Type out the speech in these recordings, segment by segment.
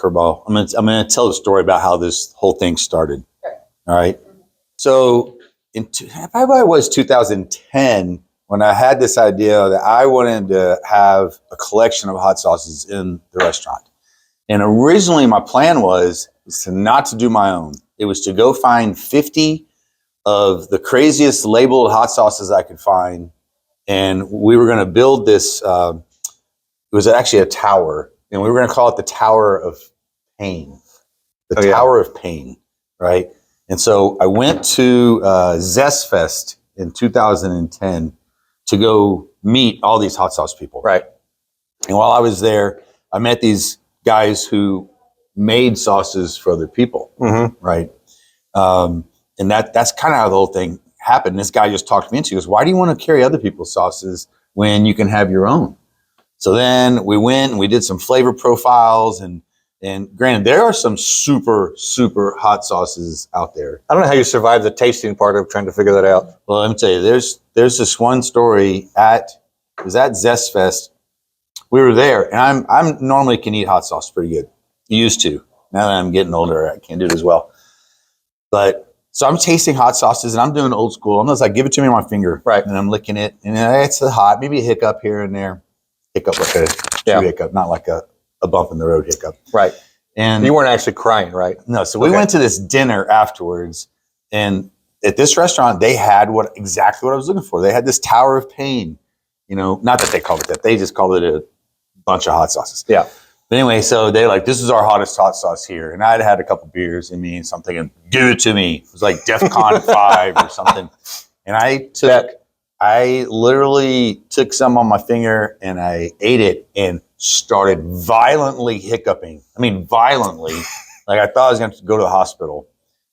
curveball. I'm gonna tell the story about how this whole thing started. All right. So probably it was 2010 when I had this idea that I wanted to have a collection of hot sauces in the restaurant. And originally my plan was not to do my own. It was to go find 50 of the craziest labeled hot sauces I could find. And we were going to build this, it was actually a tower, and we were going to call it the Tower of Pain. Tower of Pain, right? And so I went to Zest Fest in 2010 to go meet all these hot sauce people. Right. And while I was there, I met these guys who made sauces for other people, right? And that's kind of how the whole thing happened. This guy just talked me into it. He goes, why do you want to carry other people's sauces when you can have your own? So then we went and we did some flavor profiles, and granted, there are some super, super hot sauces out there. I don't know how you survived the tasting part of trying to figure that out. Well, let me tell you, there's this one story it was at Zest Fest. We were there, and I'm normally can eat hot sauce pretty good. Used to. Now that I'm getting older, I can't do it as well. But so I'm tasting hot sauces, and I'm doing old school. I'm just like, give it to me on my finger, right? And I'm licking it, and it's hot. Maybe a hiccup here and there. Hiccup like a true hiccup, not like a bump in the road hiccup. Right. And you weren't actually crying, right? No. So we went to this dinner afterwards, and at this restaurant, they had exactly what I was looking for. They had this Tower of Pain. You know, not that they called it that. They just called it a bunch of hot sauces. Yeah. But anyway, so they're like, this is our hottest hot sauce here. And I'd had a couple beers in me and something, and give it to me. It was like DEFCON 5 or something. And I literally took some on my finger and I ate it and started violently hiccuping. I mean, violently. Like I thought I was going to go to the hospital.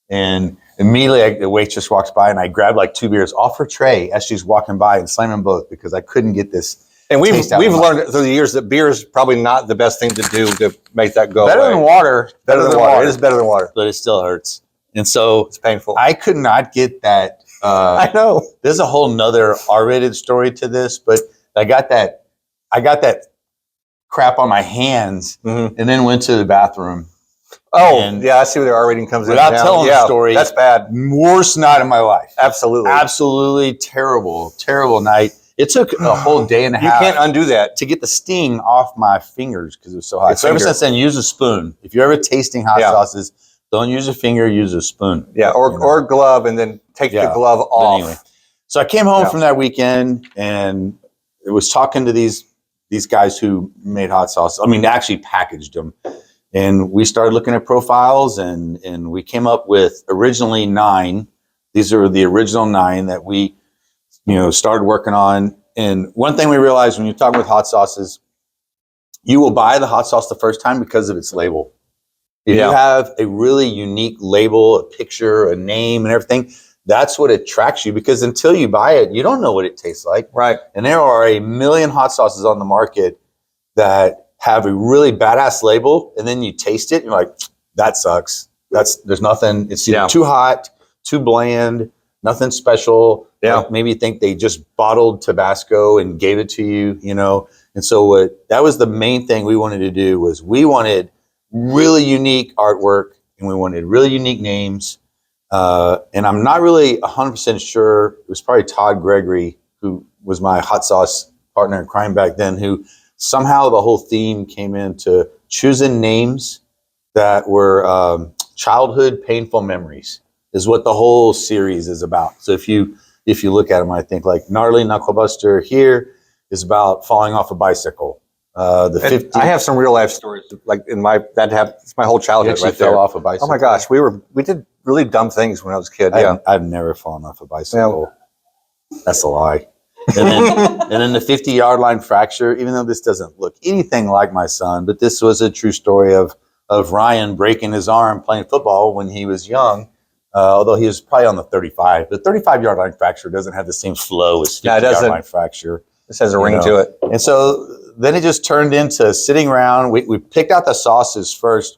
And immediately the waitress walks by and I grabbed like 2 beers off her tray as she's walking by and slammed them both because I couldn't get this. And we've learned through the years that beer is probably not the best thing to do to make that go better away. Than water. Better than water. It is better than water. But it still hurts. And so it's painful. I could not get that. I know. There's a whole nother R-rated story to this, but I got that crap on my hands and then went to the bathroom. Oh, yeah, I see where the R rating comes in. Without telling the story. That's bad. Worst night of my life. Absolutely. Absolutely terrible, terrible night. It took a whole day and a half. You can't undo that. To get the sting off my fingers because it was so hot. So ever since then, use a spoon. If you're ever tasting hot sauces, don't use a finger, use a spoon. Yeah, or a glove and then take the glove off. Anyway, so I came home from that weekend and I was talking to these guys who made hot sauce. I mean, they actually packaged them. And we started looking at profiles and we came up with originally 9. These are the original 9 that we started working on. And one thing we realized when you're talking with hot sauces, you will buy the hot sauce the first time because of its label. If you have a really unique label, a picture, a name and everything, that's what attracts you because until you buy it, you don't know what it tastes like. Right. And there are a million hot sauces on the market that have a really badass label and then you taste it and you're like, that sucks. There's nothing, it's either too hot, too bland, nothing special. Yeah. Like maybe you think they just bottled Tabasco and gave it to you, And so that was the main thing we wanted to do was we wanted really unique artwork and we wanted really unique names. And I'm not really 100% sure. It was probably Todd Gregory, who was my hot sauce partner in crime back then, who somehow the whole theme came into choosing names that were childhood painful memories is what the whole series is about. So if you look at them, I think like Gnarly Knucklebuster here is about falling off a bicycle. I have some real life stories like it's my whole childhood right there. Fell off a bicycle. Oh my gosh, we did really dumb things when I was a kid. I've never fallen off a bicycle. Yeah. That's a lie. And then the 50-yard line fracture, even though this doesn't look anything like my son, but this was a true story of Ryan breaking his arm playing football when he was young, although he was probably on the 35. The 35-yard line fracture doesn't have the same flow as 50-yard line fracture. This has a ring to it. And so then it just turned into sitting around. We picked out the sauces first.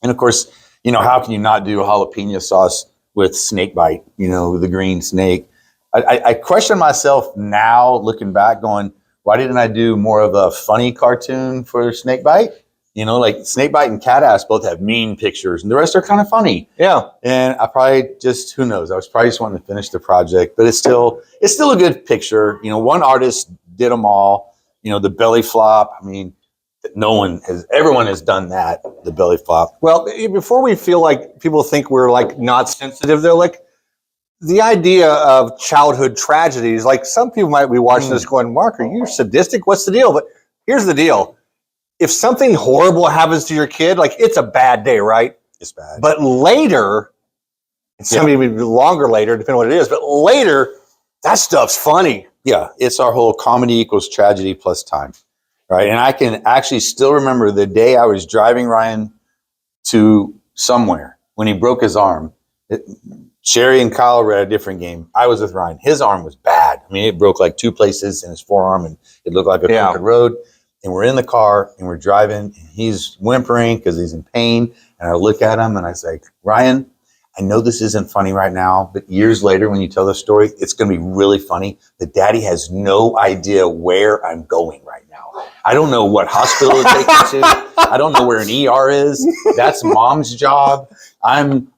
And of course, how can you not do a jalapeno sauce with snake bite, the green snake? I question myself now looking back going, why didn't I do more of a funny cartoon for snake bite? You know, like Snakebite and Cat Ass both have mean pictures, and the rest are kind of funny. Yeah. And I probably just, who knows? I was probably just wanting to finish the project, but it's still a good picture. You know, one artist did them all. You know, the belly flop. I mean, everyone has done that. The belly flop. Well, before we feel like people think we're like not sensitive, they're like the idea of childhood tragedies. Like some people might be watching this going, Mark, are you sadistic? What's the deal? But here's the deal. If something horrible happens to your kid, like it's a bad day, right? It's bad. But later, maybe longer later, depending on what it is, but later, that stuff's funny. Yeah, it's our whole comedy equals tragedy plus time, right? And I can actually still remember the day I was driving Ryan to somewhere when he broke his arm. Sherry and Kyle were at a different game. I was with Ryan. His arm was bad. I mean, it broke like 2 places in his forearm, and it looked like a crooked road. And we're in the car, and we're driving, and he's whimpering because he's in pain. And I look at him, and I say, Ryan, I know this isn't funny right now, but years later when you tell the story, it's going to be really funny. But Daddy has no idea where I'm going right now. I don't know what hospital to take you to. I don't know where an ER is. That's Mom's job. I'm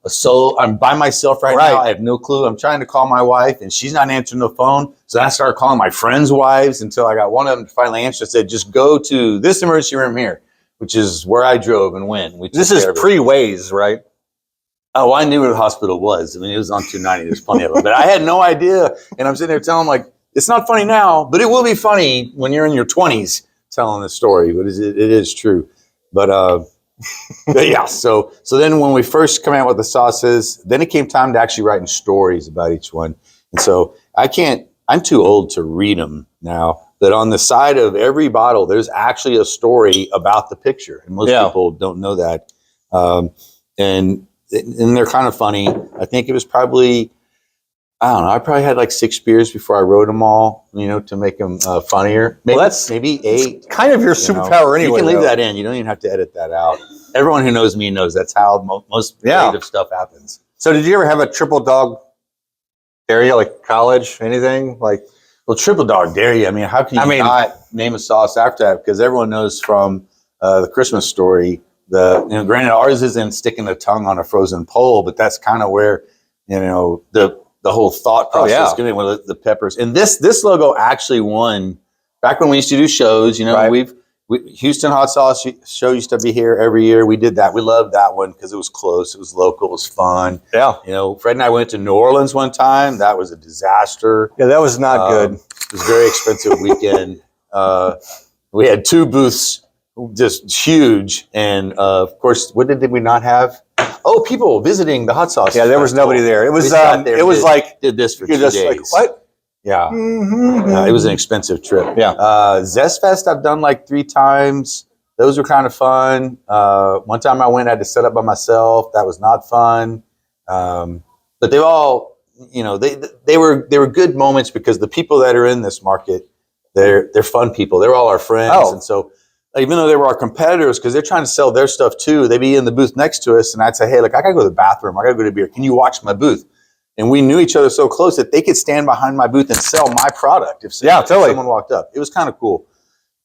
by myself right now. I have no clue. I'm trying to call my wife, and she's not answering the phone. So I started calling my friends' wives until I got one of them to finally answer. I said, just go to this emergency room here, which is where I drove and went. This is pre-Waze, right? Oh, I knew where the hospital was. I mean, it was on 290. There's plenty of them. But I had no idea. And I'm sitting there telling them, like, it's not funny now, but it will be funny when you're in your 20s telling the story. But it is true. But yeah, so then when we first come out with the sauces, then it came time to actually writing stories about each one. And so I'm too old to read them now. But on the side of every bottle, there's actually a story about the picture. And most people don't know that. And they're kind of funny. I think it was probably, I don't know, I probably had like 6 beers before I wrote them all, you know, to make them funnier. Maybe 8. Kind of your superpower anyway. You can leave that in. You don't even have to edit that out. Everyone who knows me knows that's how most creative stuff happens. So did you ever have a triple dog area, like college, anything? Like, well, triple dog dairy. I mean, how can you not name a sauce after that? Because everyone knows from the Christmas Story, granted ours isn't sticking a tongue on a frozen pole, but that's kind of where, you know, the whole thought process getting with the peppers. And this logo actually won back when we used to do shows. You know, Houston Hot Sauce Show used to be here every year. We did that. We loved that one because it was close, it was local, it was fun. Yeah. You know, Fred and I went to New Orleans one time. That was a disaster. Yeah, that was not good. It was a very expensive weekend. We had 2 booths, just huge. And of course, what did we not have? Oh, people visiting the hot sauce. Yeah, there was nobody there. It was did this for 2 days. Like, what? Yeah. It was an expensive trip. Yeah. Zest Fest I've done like 3 times. Those were kind of fun. One time I went, I had to set up by myself. That was not fun. But they all, you know, they were good moments because the people that are in this market, they're fun people. They're all our friends. And so even though they were our competitors, because they're trying to sell their stuff too, they'd be in the booth next to us, and I'd say, hey, look, I gotta go to the bathroom. I gotta go to beer. Can you watch my booth? And we knew each other so close that they could stand behind my booth and sell my product if someone walked up. It was kind of cool,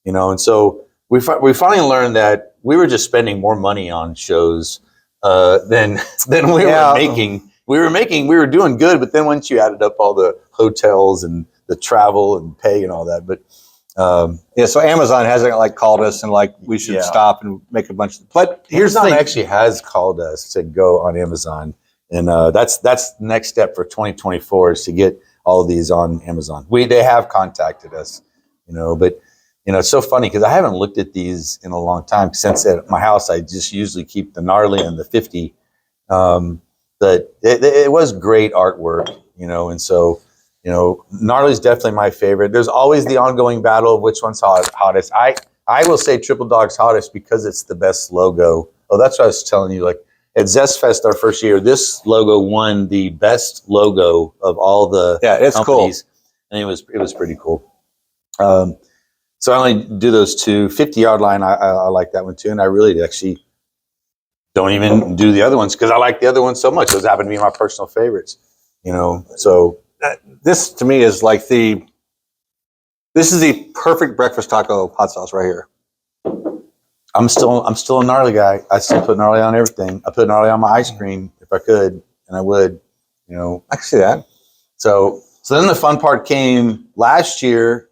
you know. And so we finally learned that we were just spending more money on shows than we were making. We were doing good, but then once you added up all the hotels and the travel and pay and all that, but so Amazon hasn't like called us and like we should stop and make a bunch of. But here's the thing. Actually has called us to go on Amazon. And that's the next step for 2024 is to get all of these on Amazon. They have contacted us, you know, but you know, it's so funny because I haven't looked at these in a long time. Since at my house, I just usually keep the gnarly and the 50. But it was great artwork, you know, and so, you know, gnarly is definitely my favorite. There's always the ongoing battle of which one's hottest. I will say Triple Dog's hottest because it's the best logo. Oh, that's what I was telling you, like, at Zest Fest, our first year, this logo won the best logo of all the it's companies. Cool. And it was pretty cool. So I only do those 2. 50-yard line, I like that one too. And I really actually don't even do the other ones because I like the other ones so much. Those happen to be my personal favorites, you know. So this to me is like this is the perfect breakfast taco hot sauce right here. I'm still a gnarly guy. I still put gnarly on everything. I put gnarly on my ice cream if I could, and I would, you know. I can see that. So then the fun part came last year.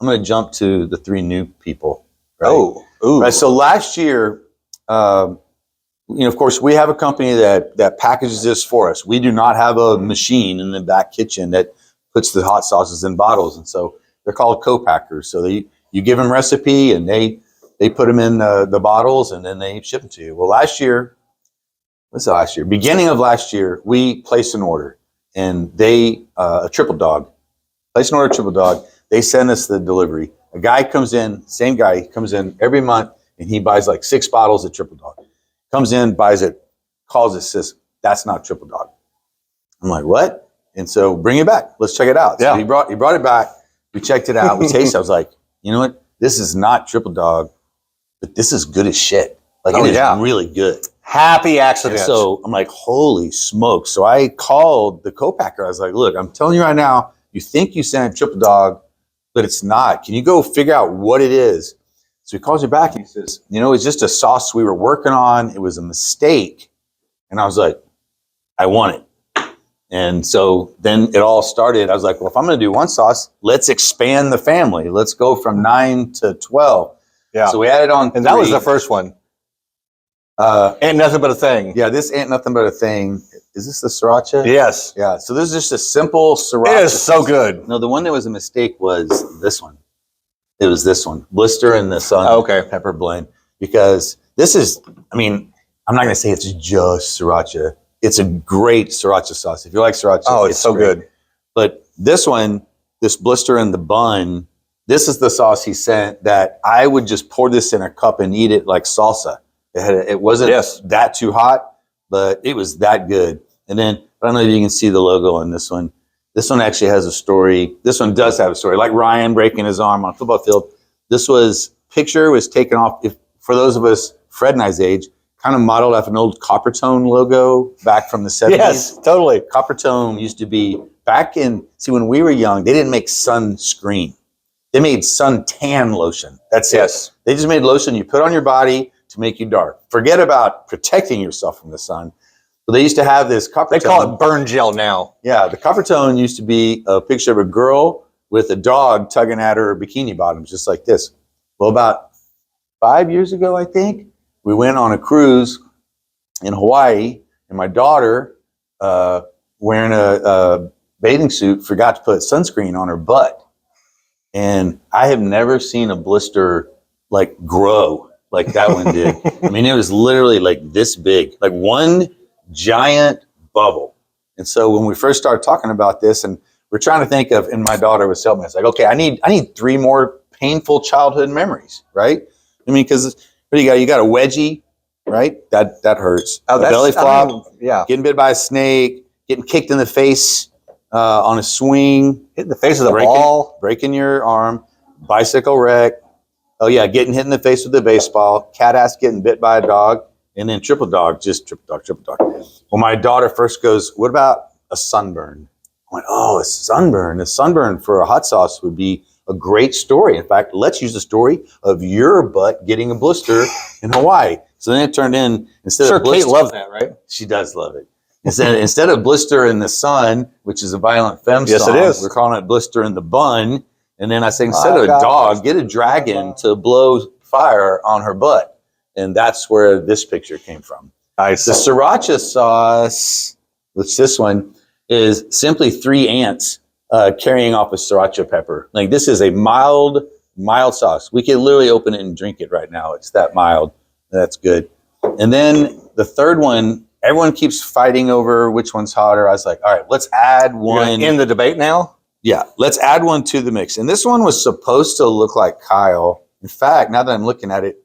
I'm going to jump to the 3 new people. Right? Oh, ooh. Right. So last year, you know, of course, we have a company that packages this for us. We do not have a machine in the back kitchen that puts the hot sauces in bottles, and so they're called co-packers. So you give them recipe, and they put them in the bottles, and then they ship them to you. Well, last year, beginning of last year, we placed an order, and they a Triple Dog, placed an order, Triple Dog. They send us the delivery. A guy comes in, same guy, he comes in every month, and he buys like 6 bottles of Triple Dog. Comes in, buys it, calls it, says, "That's not Triple Dog." I'm like, "What?" And so bring it back. Let's check it out. Yeah. So he brought it back. We checked it out. We tasted it. I was like, you know what? This is not Triple Dog, but this is good as shit. Like, it is really good. Happy accident. And so I'm like, holy smokes. So I called the co-packer. I was like, look, I'm telling you right now, you think you sent Triple Dog, but it's not. Can you go figure out what it is? So he calls me back and he says, you know, it's just a sauce we were working on. It was a mistake. And I was like, I want it. And so then it all started. I was like, well, if I'm going to do one sauce, let's expand the family. Let's go from 9 to 12. Yeah. So we added on 3. And that was the first one. Ain't Nothing But a Thing. Yeah, this Ain't Nothing But a Thing. Is this the sriracha? Yes. Yeah. So this is just a simple sriracha. It is so good. No, the one that was a mistake was this one. It was this one, Blister in the Sun Pepper Blend. Because this is, I mean, I'm not going to say it's just sriracha. It's a great sriracha sauce. If you like sriracha, it's so great. good. But this one, this Blister in the Bun, this is the sauce he sent that I would just pour this in a cup and eat it like salsa. It wasn't that too hot, but it was that good. And then, I don't know if you can see the logo on this one. This one actually has a story. This one does have a story. Like Ryan breaking his arm on a football field. This picture was taken off, for those of us Fred and I's age, kind of modeled after an old Coppertone logo back from the 70s. Yes, totally. Coppertone used to be when we were young, they didn't make sunscreen. They made suntan lotion. That's it. They just made lotion you put on your body to make you dark. Forget about protecting yourself from the sun. But they used to have this Coppertone. They call it burn gel now. Yeah, the Coppertone used to be a picture of a girl with a dog tugging at her bikini bottoms, just like this. Well, about 5 years ago, I think, we went on a cruise in Hawaii, and my daughter, wearing a bathing suit, forgot to put sunscreen on her butt. And I have never seen a blister like grow like that one did. I mean, it was literally like this big, like one giant bubble. And so when we first started talking about this, and we're trying to think of, and my daughter was telling me, it's like, okay, I need 3 more painful childhood memories, right? I mean, because what do you got? You got a wedgie, right? That hurts. Oh, a belly flop. Yeah. Getting bit by a snake. Getting kicked in the face on a swing. Hitting the face of the ball. Breaking your arm. Bicycle wreck. Oh yeah, getting hit in the face with a baseball. Cat ass getting bit by a dog. And then triple dog. Well, my daughter first goes, what about a sunburn? I went, oh, a sunburn. A sunburn for a hot sauce would be a great story. In fact, let's use the story of your butt getting a blister in Hawaii. So then it turned in, instead of blister. Kate loves that, right? She does love it. Instead of Blister in the Sun, which is a Violent Femme yes, song, it is. We're calling it Blister in the Bun. And then I say, instead of a dog, get a dragon to blow fire on her butt. And that's where this picture came from. Nice. The sriracha sauce, which this one is simply 3 ants carrying off a sriracha pepper. Like, this is a mild sauce. We can literally open it and drink it right now. It's that mild. That's good. And then the third one, everyone keeps fighting over which one's hotter. I was like, all right, let's add one. In the debate now? Yeah, let's add one to the mix. And this one was supposed to look like Kyle. In fact, now that I'm looking at it,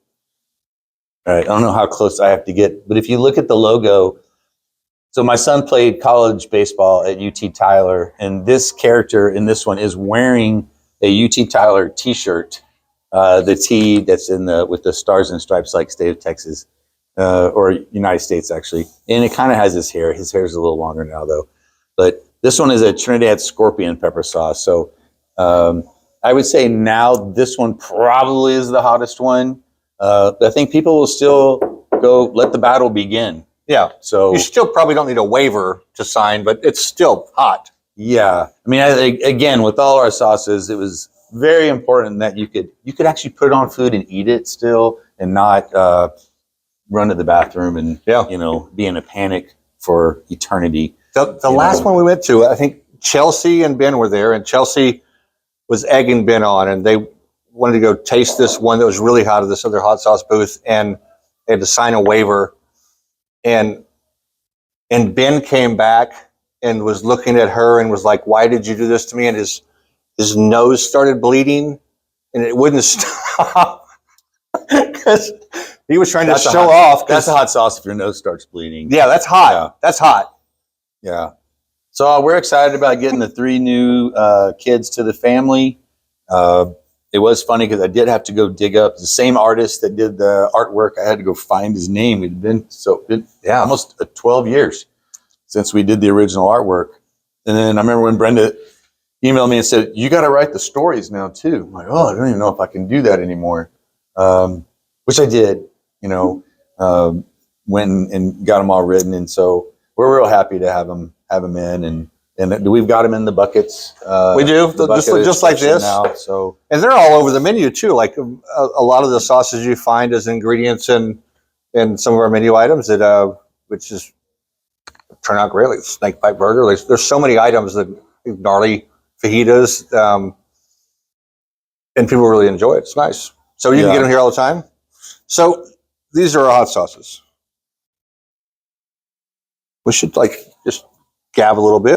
all right, I don't know how close I have to get, but if you look at the logo, so my son played college baseball at UT Tyler, and this character in this one is wearing a UT Tyler t-shirt, the T that's with the stars and stripes, like state of Texas, or United States actually. And it kind of has his hair. His hair is a little longer now though. But this one is a Trinidad scorpion pepper sauce. So I would say now this one probably is the hottest one. I think people will still go let the battle begin. Yeah. So You still probably don't need a waiver to sign, but it's still hot. yeah, I mean, again, with all our sauces, it was very important that you could actually put it on food and eat it still, and not run to the bathroom and be in a panic for eternity. The last one we went to, I think Chelsea and Ben were there, and Chelsea was egging Ben on, and they wanted to go taste this one that was really hot at this other hot sauce booth, and they had to sign a waiver. And Ben came back and was looking at her and was like, "Why did you do this to me?" And his nose started bleeding, and it wouldn't stop because he was trying to show off. That's a hot sauce if your nose starts bleeding. Yeah, that's hot. Yeah. That's hot. Yeah. So we're excited about getting the 3 new kids to the family. It was funny because I did have to go dig up the same artist that did the artwork. I had to go find his name. It'd been almost 12 years since we did the original artwork. And then I remember when Brenda emailed me and said, "You got to write the stories now too." I'm like, "Oh, I don't even know if I can do that anymore." Which I did, went and got them all written. And so we're real happy to have them in, and we've got them in the buckets. We do, just like this. Now, so. And they're all over the menu too. Like a lot of the sauces you find as ingredients in some of our menu items that which is turn out great, like snake bite burger. Like, there's so many items that gnarly fajitas, and people really enjoy it. It's nice. So you can get them here all the time. So these are our hot sauces. We should just gab a little bit.